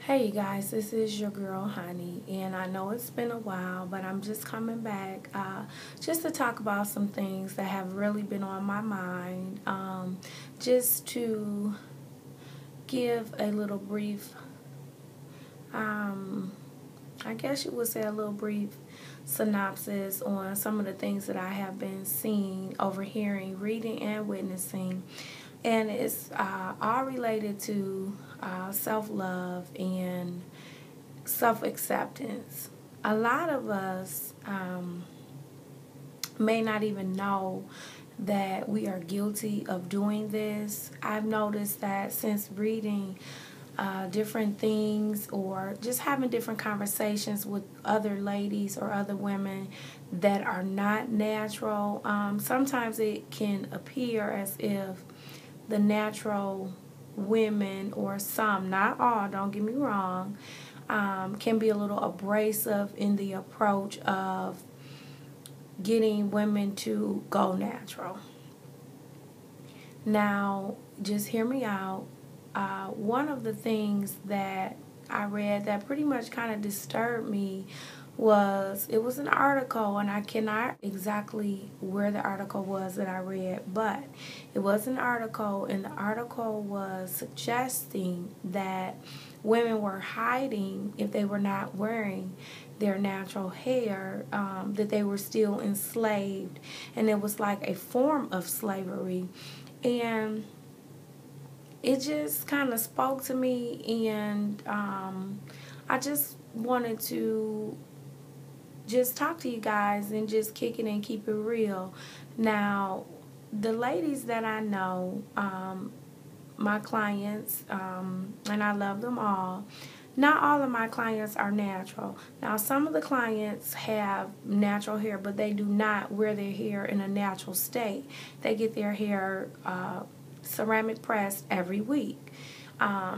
Hey you guys, this is your girl Honey, and I know it's been a while, but I'm just coming back just to talk about some things that have really been on my mind. Just to give a little brief, um, I guess you would say a little brief synopsis on some of the things that I have been seeing, overhearing, reading, and witnessing. And it's all related to self love and self acceptance. A lot of us may not even know that we are guilty of doing this. I've noticed that since reading different things or just having different conversations with other ladies or other women that are not natural, sometimes it can appear as if the natural women, or some, not all, don't get me wrong, can be a little abrasive in the approach of getting women to go natural. Now, just hear me out. One of the things that I read that pretty much kind of disturbed me was, it was an article, and I cannot exactly where the article was that I read, but it was an article, and the article was suggesting that women were hiding, if they were not wearing their natural hair, that they were still enslaved, and it was like a form of slavery. And it just kind of spoke to me, and I just wanted to just talk to you guys and just kick it and keep it real. Now, the ladies that I know, my clients, and I love them all. Not all of my clients are natural. Now, some of the clients have natural hair, but they do not wear their hair in a natural state. They get their hair ceramic pressed every week.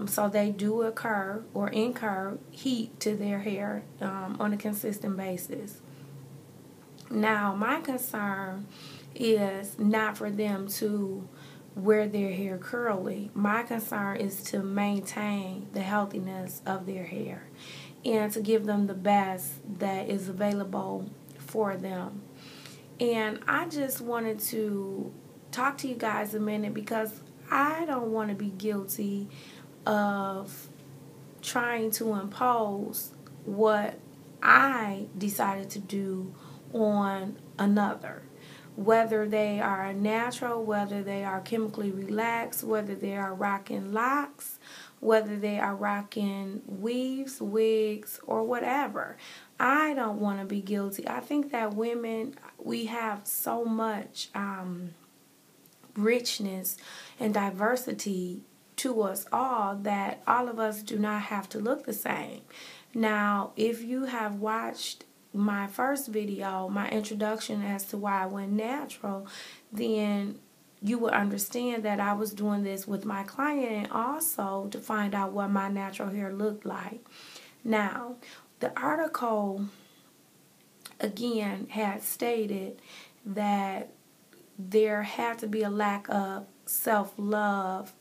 So they do incur heat to their hair on a consistent basis. Now, my concern is not for them to wear their hair curly. My concern is to maintain the healthiness of their hair and to give them the best that is available for them. And I just wanted to talk to you guys a minute because I don't want to be guilty of trying to impose what I decided to do on another. Whether they are natural, whether they are chemically relaxed, whether they are rocking locks, whether they are rocking weaves, wigs, or whatever. I don't want to be guilty. I think that women, we have so much richness and diversity to us all that all of us do not have to look the same. Now, if you have watched my first video, my introduction as to why I went natural, then you will understand that I was doing this with my client and also to find out what my natural hair looked like. Now, the article again had stated that there had to be a lack of self-love,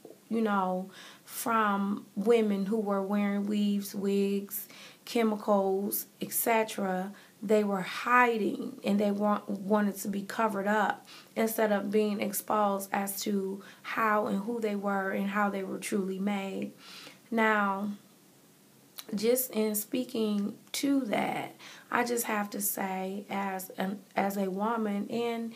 from women who were wearing weaves, wigs, chemicals, etc. They were hiding, and they wanted to be covered up instead of being exposed as to how and who they were and how they were truly made. Now, just in speaking to that, I just have to say, as a woman, and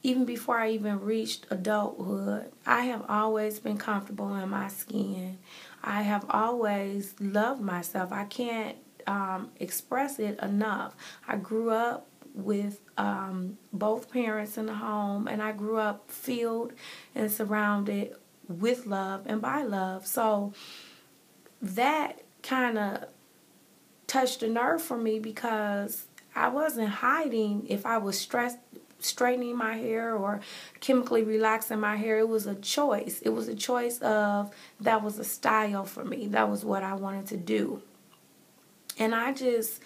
even before I even reached adulthood, I have always been comfortable in my skin. I have always loved myself. I can't express it enough. I grew up with both parents in the home, and I grew up filled and surrounded with love and by love. So that kind of touched a nerve for me because I wasn't hiding if I was straightening my hair or chemically relaxing my hair. It was a choice. It was a choice of, that was a style for me. That was what I wanted to do. And I just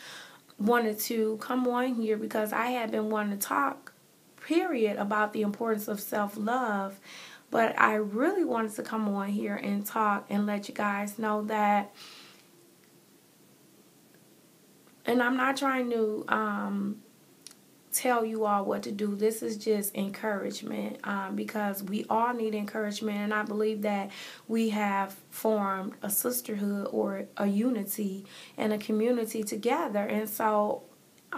wanted to come on here because I had been wanting to talk, period, about the importance of self-love. But I really wanted to come on here and talk and let you guys know that and I'm not trying to tell you all what to do. This is just encouragement, because we all need encouragement, and I believe that we have formed a sisterhood or a unity and a community together. And so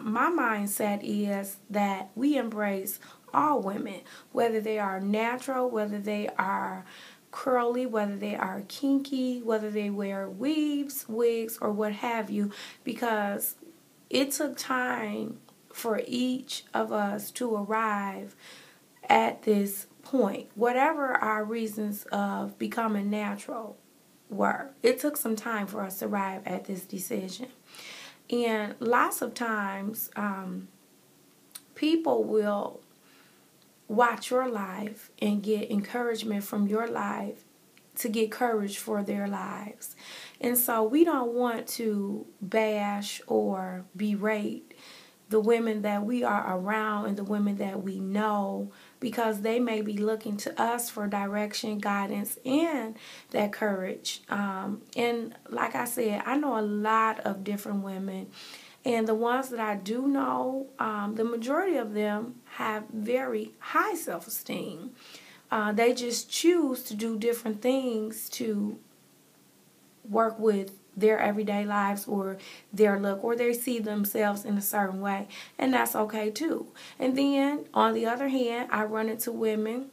my mindset is that we embrace all women, whether they are natural, whether they are curly, whether they are kinky, whether they wear weaves, wigs, or what have you, because it took time for each of us to arrive at this point. Whatever our reasons of becoming natural were, it took some time for us to arrive at this decision. And lots of times, people will watch your life and get encouragement from your life to get courage for their lives. And so we don't want to bash or berate the women that we are around and the women that we know, because they may be looking to us for direction, guidance, and that courage. And like I said, I know a lot of different women, and the ones that I do know, the majority of them have very high self-esteem. They just choose to do different things to work with their everyday lives or their look, or they see themselves in a certain way, and that's okay too. And then on the other hand, I run into women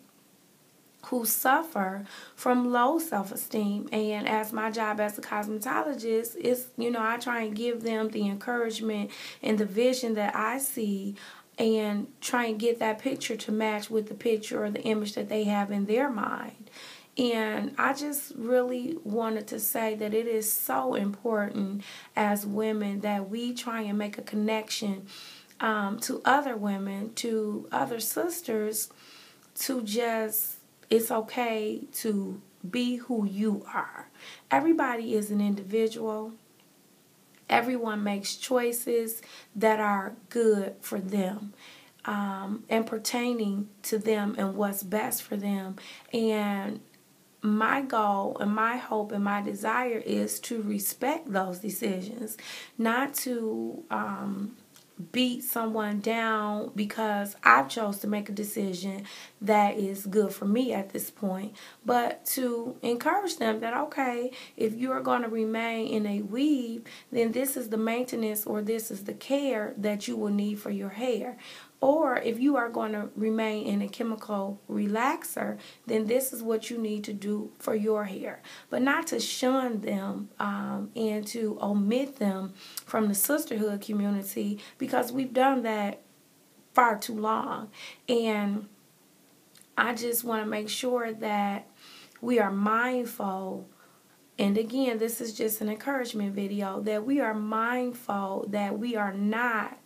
who suffer from low self-esteem, and as my job as a cosmetologist is, I try and give them the encouragement and the vision that I see, and try and get that picture to match with the picture or the image that they have in their mind. And I just really wanted to say that it is so important as women that we try and make a connection to other women, to other sisters, to just, it's okay to be who you are. Everybody is an individual. Everyone makes choices that are good for them. And pertaining to them and what's best for them. And my goal and my hope and my desire is to respect those decisions, not to beat someone down because I've chose to make a decision that is good for me at this point, but to encourage them that, okay, if you are going to remain in a weave, then this is the maintenance or this is the care that you will need for your hair. Or if you are going to remain in a chemical relaxer, then this is what you need to do for your hair. But not to shun them and to omit them from the sisterhood community, because we've done that far too long. And I just want to make sure that we are mindful. And again, this is just an encouragement video, that we are mindful that we are not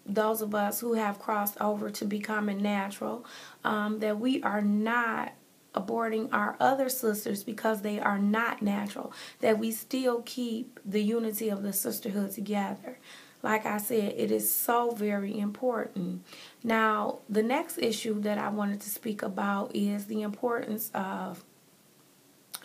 those of us who have crossed over to becoming natural, that we are not aborting our other sisters because they are not natural, that we still keep the unity of the sisterhood together. Like I said, it is so very important. Now, the next issue that I wanted to speak about is the importance of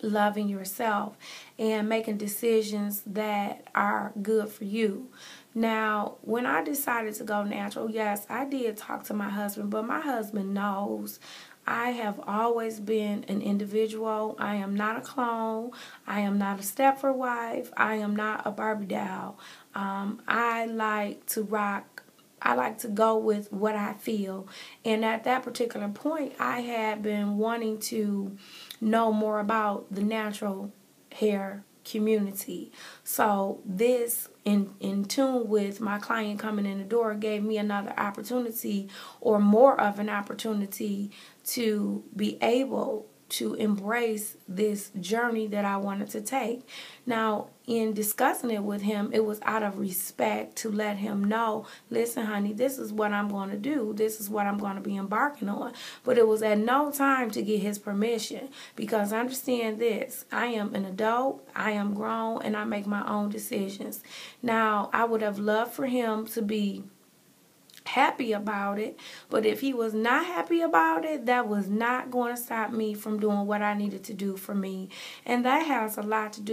loving yourself and making decisions that are good for you. Now, when I decided to go natural, yes, I did talk to my husband, but my husband knows I have always been an individual. I am not a clone. I am not a Stepford wife. I am not a Barbie doll. I like to rock. I like to go with what I feel. And at that particular point, I had been wanting to know more about the natural hair community. So this, in tune with my client coming in the door, gave me another opportunity, or more of an opportunity, to be able to embrace this journey that I wanted to take. Now, in discussing it with him, it was out of respect to let him know, listen, honey, this is what I'm going to do. This is what I'm going to be embarking on. But it was at no time to get his permission, because understand this, I am an adult, I am grown, and I make my own decisions. Now, I would have loved for him to be happy about it, but if he was not happy about it, that was not going to stop me from doing what I needed to do for me. And that has a lot to do